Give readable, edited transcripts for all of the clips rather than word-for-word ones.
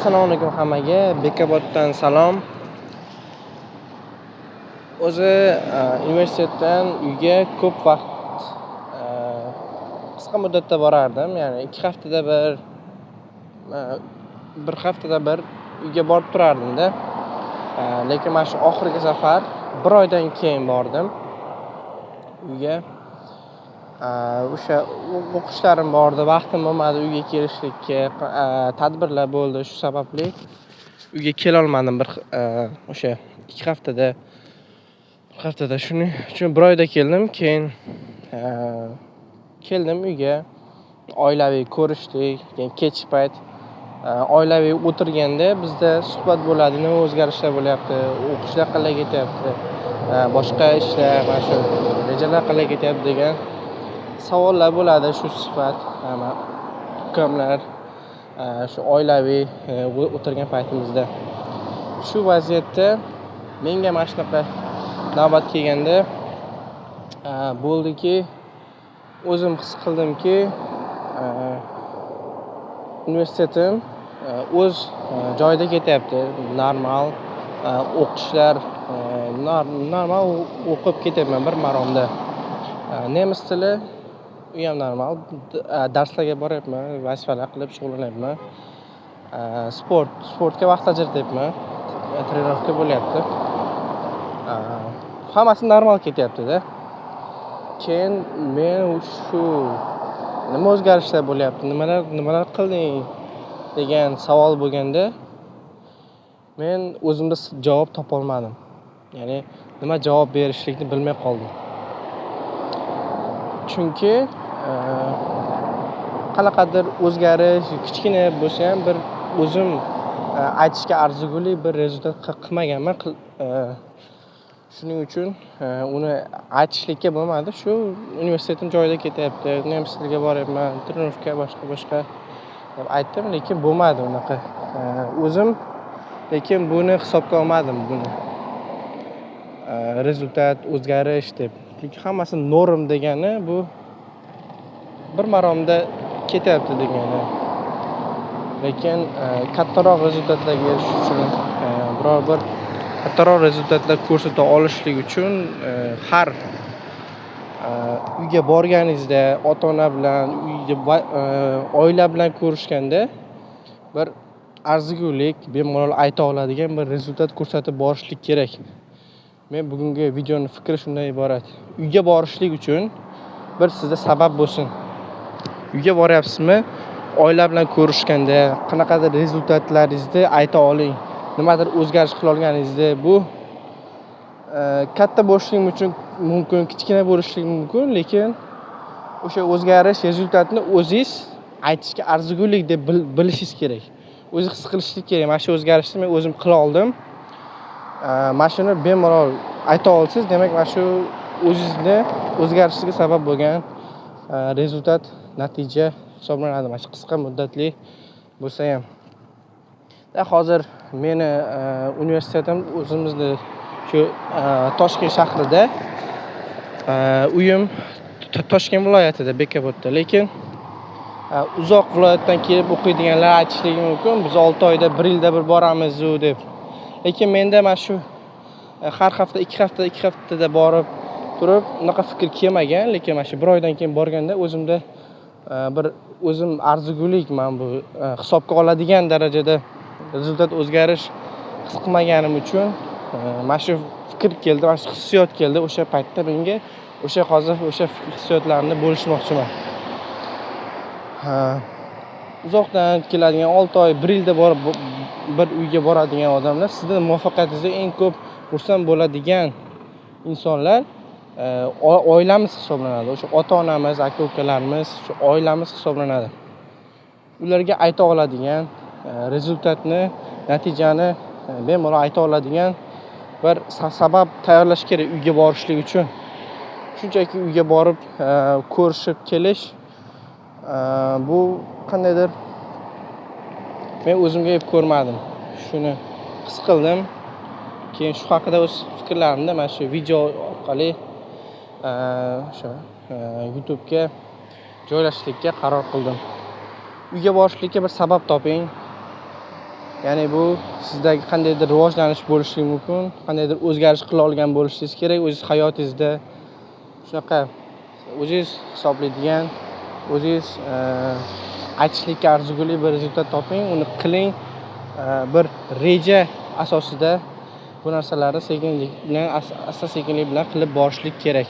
Assalomu alaykum hammaga. Bekoboddan salom. O'zi universitetdan uyga ko'p vaqt qisqa muddatda borardim. Ya'ni 2 haftada bir haftada bir uyga borib turardim-da. Lekin mana shu oxirgi safar 1 oydan keyin bordim uyga. O'sha o'qishlarim bor edi, vaqtim bo'lmadi uyga kelishlikka, tadbirlar bo'ldi. Shu sababli uyga kela olmadim. O'sha 2 haftada shuning uchun 1 oyda keldim. Keyin keldim uyga. Oilaviy ko'rishdik. Keyin kech payt oilaviy o'tirganda bizda suhbat bo'ladi. Nima o'zgarishlar bo'lyapti, o'qishlar qanday ketyapti, boshqa ishlar, mana shu rejalar qanday ketyapti degan savollar bo'ladi. Shu suhbat, ukamlar shu oilaviy o'tirgan paytimizda. Shu vaziyatda menga mana shunaqa navbat kelganda bo'ldiki, o'zim his qildimki, universitetim o'z joyida ketyapti. Normal o'qishlar, normal o'qib ketyapman bir maromda. Nemis tili u ham normal. Darslarga boryapman, vazifalar qilib shug'ullanyapman. Sportga vaqt ajratyapman. Trenirovka bo'lyapti. Hammasi normal ketyapti-da. Keyin men shu nima o'zgarishlar bo'lyapti, nimalar qilding degan savol bo'lganda men o'zimda javob topa olmadim. Ya'ni nima javob berishlikni bilmay qoldim. Chunki qanaqadir o'zgarish kichkina bo'lsa ham bir o'zim aytishga arzigulik bir rezultat qilmaganman. Shuning uchun uni aytishlikka bo'lmadi. Shu universitetim joyida ketyapti, nemis tiliga boryapman, trenirovka boshqa deb aytdim, lekin bo'lmadi unaqa. O'zim lekin buni hisobga olmadim buni. Rezultat, o'zgarish deb. Chunki hammasi norm degani bu bir maromda ketyapti degani. Lekin kattaroq rezultatlarga erishish uchun, biror bir kattaroq rezultatlar ko'rsata olishlik uchun har uyga borganingizda ota-ona bilan, oila bilan ko'rishganda bir arzigulik, bemalol ayta oladigan bir rezultat ko'rsatib borishlik kerak. Men bugungi videoning fikri shundan iborat. Uyga borishlik uchun bir sizda sabab bo'lsin. Uyga boryapsizmi? Oila bilan ko'rishganda qanaqadir rezultatlaringizni ayta oling. Nimadir o'zgarish qila olganingizda bu katta bo'lishligi mumkin, kichkina bo'lishligi mumkin, lekin o'sha o'zgarish rezultatni o'zingiz aytishga arzigulik deb bilishingiz kerak. O'zingiz his qilishingiz kerak. Mana shu o'zgarishni men o'zim qila oldim. Mana shuni bemalol ayta olsangiz, demak mana shu o'zingizni o'zgarishingizga sabab bo'lgan rezultat, natija hisoblanadi. Mana shu qisqa muddatli bo'lsa ham. Hozir meni universitetim o'zimizni shu Toshkent shahrida, uyim Toshkent viloyatida, Bekobodda. Lekin uzoq viloyatdan kelib o'qiydiganlar aytishligi mumkin, biz 6 oyda, 1 yilda bir boramiz-ku deb. Lekin menda mana shu har hafta, 2 haftada borib turib unaqa fikr kelmagan, lekin mana shu 1 oydan keyin borganda o'zimda bir o'zim arzigulik, men bu hisobga oladigan darajada rezultat o'zgarish his qilmaganim uchun mana shu fikr keldi, mana shu hissiyot keldi. O'sha paytda menga hozir o'sha hissiyotlarni bo'lishmoqchiman. Uzoqdan keladigan 6 oy, 1 yilda borib bir uyga boradigan odamlar, sizning muvaffaqiyatingizga eng ko'p xursand bo'ladigan insonlar oilamiz hisoblanadi. O'sha ota-onamiz, aka-ukalarimiz, shu oilamiz hisoblanadi. Ularga ayta oladigan rezultatni, natijani bemalol ayta oladigan bir sabab tayyorlash kerak uyga borishlik uchun. Shunchaki uyga borib ko'rishib kelish bu qandaydir men o'zimga yeb ko'rmadim. Shuni his qildim. Keyin shu haqida o'z fikrlarimni mana shu video orqali o'sha YouTube'ga joylashtirishga qaror qildim. Uyga borishlikka bir sabab toping. Ya'ni bu sizdagi qandaydir rivojlanish bo'lishi mumkin, qandaydir o'zgarish qila olgan bo'lishingiz kerak o'zingiz hayotingizda. Shunaqa o'zingiz hisoblaydigan, o'zingiz aytishlikka arzigulik bir rezultat toping, uni qiling. Bir reja asosida bu narsalarni sekinlik bilan, asta-sekinlik bilan qilib borishlik kerak.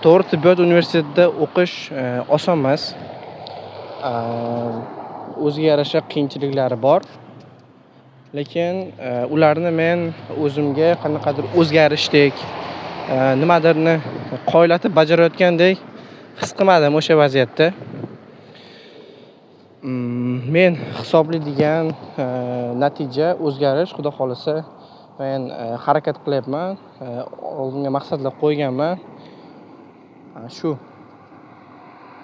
To'g'ri, tibbiyot universitetida o'qish oson emas. O'ziga yarasha qiyinchiliklari bor. Lekin ularni men o'zimga qanaqadir o'zgarishdek, nimadirni qoyillatib bajarayotgandek his qilmadim o'sha vaziyatda. Men hisoblaydigan natija, o'zgarish, xudo xolasa men harakat qilyapman, oldimga maqsadlar qo'yganman. Shu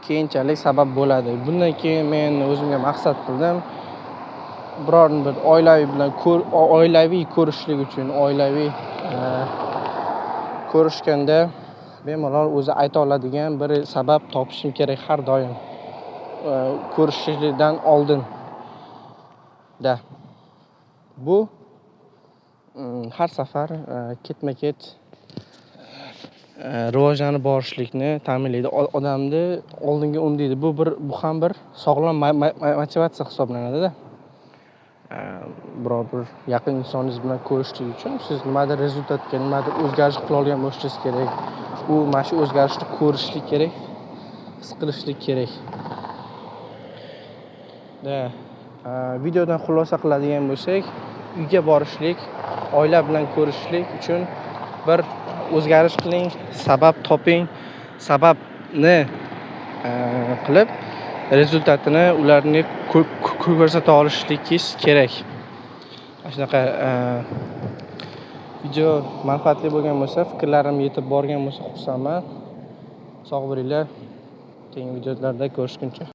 keyinchalik sabab bo'ladi. Bundan keyin men o'zimga maqsad qildim. Biror bir oilaviy ko'rishlik uchun, oilaviy ko'rishganda bemalol o'zi ayta oladigan bir sabab topishim kerak har doim. Ko'rishishdan oldin bu har safar ketma-ket rivojlanib borishlikni ta'minlaydi, odamni oldinga undaydi. Bu ham bir sog'lom motivatsiya hisoblanadi-da. Biror bir yaqin insoningiz bilan ko'rishlik uchun siz nimadir rezultatga, nimadir o'zgarish qila olgan bo'lishingiz kerak. U mana shu o'zgarishni ko'rishlik kerak, his qilishlik kerak. Videodan xulosa qiladigan bo'lsak, uyga borishlik, oila bilan ko'rishlik uchun bir o'zgarish qiling, sabab toping, sababni qilib rezultatini ularni ko'rsata olishligingiz kerak. Shunaqa video manfaatli bo'lgan bo'lsa, fikrlarim yetib borgan bo'lsa xursandman. Sog' bo'linglar. Keyingi videolarda ko'rishguncha.